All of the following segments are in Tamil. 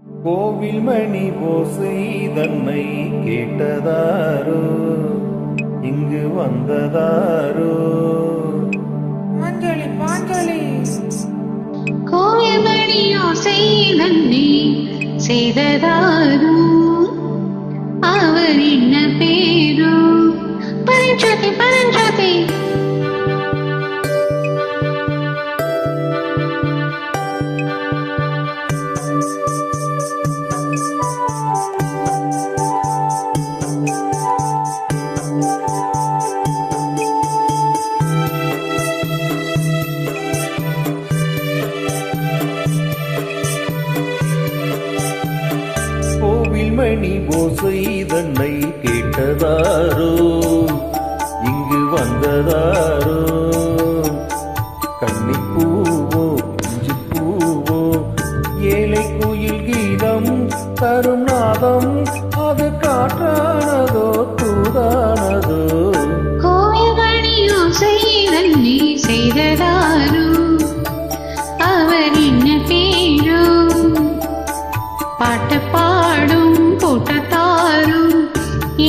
கோவில் மணி ஓசை தன்னை கேட்டதாரோ, இங்கு வந்ததாரோ? பாஞ்சாலி பாஞ்சாலி. கோவில் மணி ஓசை தன்னை செய்ததாரோ, அவர் என்ன பேரோ? பரஞ்சோதி பரஞ்சோதி. மணி ஓசை தன்னை கேட்டதாரோ, இங்கு வந்ததாரோ? கன்னிப்பூவோ இஞ்சி பூவோ, ஏழை குயில் கீதம் தரும் நாதம், அது காற்றானதோ தூதானதோ? கோவில் மணி ஓசை தன்னை செய்ததாரோ, அவர் என்ன பேரோ? பாட்டு பாடும் கூட்டத்தாரும்,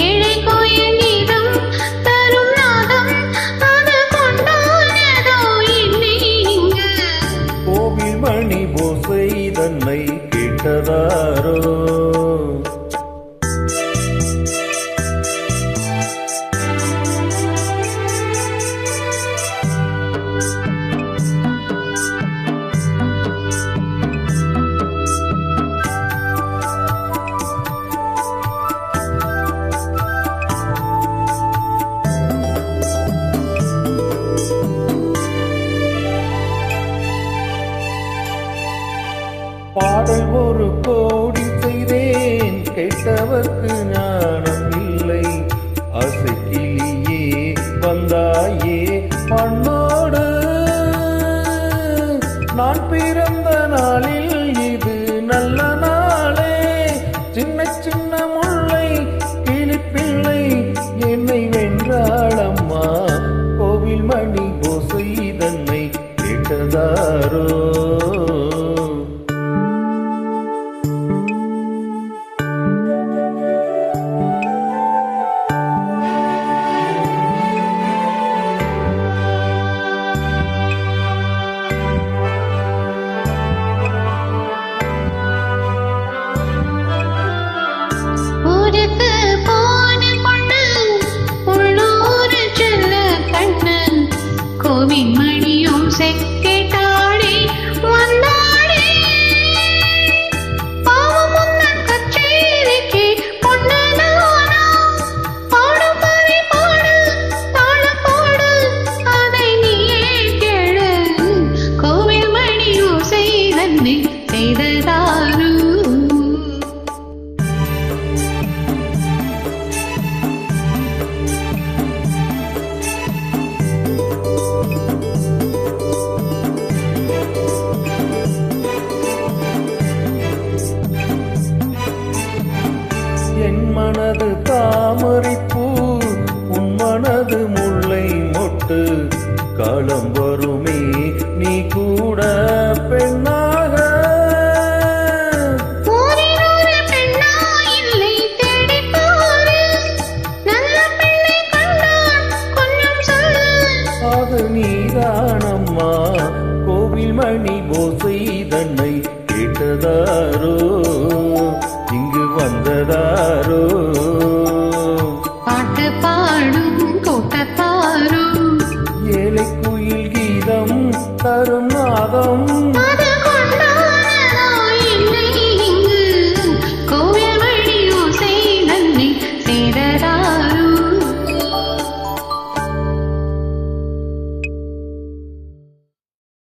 ஏழை கோயில் கீதம் தரும் நாதம், அது கொண்டானதோ என்னை இங்கு? கோவில் மணி ஓசை தன்னை கேட்டதாரோ? பாடல் ஒரு கோடி செய்தேன், கேட்டவர்க்கு ஞானம் இல்லை. அசைக்கிளியே வந்தாயே மண்ணோடு, நான் பிறந்த நாளில் இது நல்ல நாளே. சின்ன சின்ன முல்லை கிளிப்பிள்ளை என்னை வென்றாளம்மா, கோவில் மணி ஓசை தன்னை கேட்டதாரோ? கோவில் மணி ஓசை கேட்டாடே வந்தாடே, பாவம் உன்னன் கச்சேரிக்கு பொன்னனானா. பாடு பாடி பாடு தாளம் போடு, அதை நீயே கேளு. கோவில் மணி ஓசை தன்னை செய்ததாரோ? என் மனது தாமரைப்பூ, உன் மனது முல்லை மொட்டு. காலம் வருமே நீ கூட பெண்ணாக, அது நீதானம்மா. கோவில் மணி ஓசை தன்னை கேட்டதாரோ, இங்கு வந்ததாரோ? பாட்டு பாடும் கூட்டத்தாரும், ஏழை குயில் கீதம் தரும் நாதம்,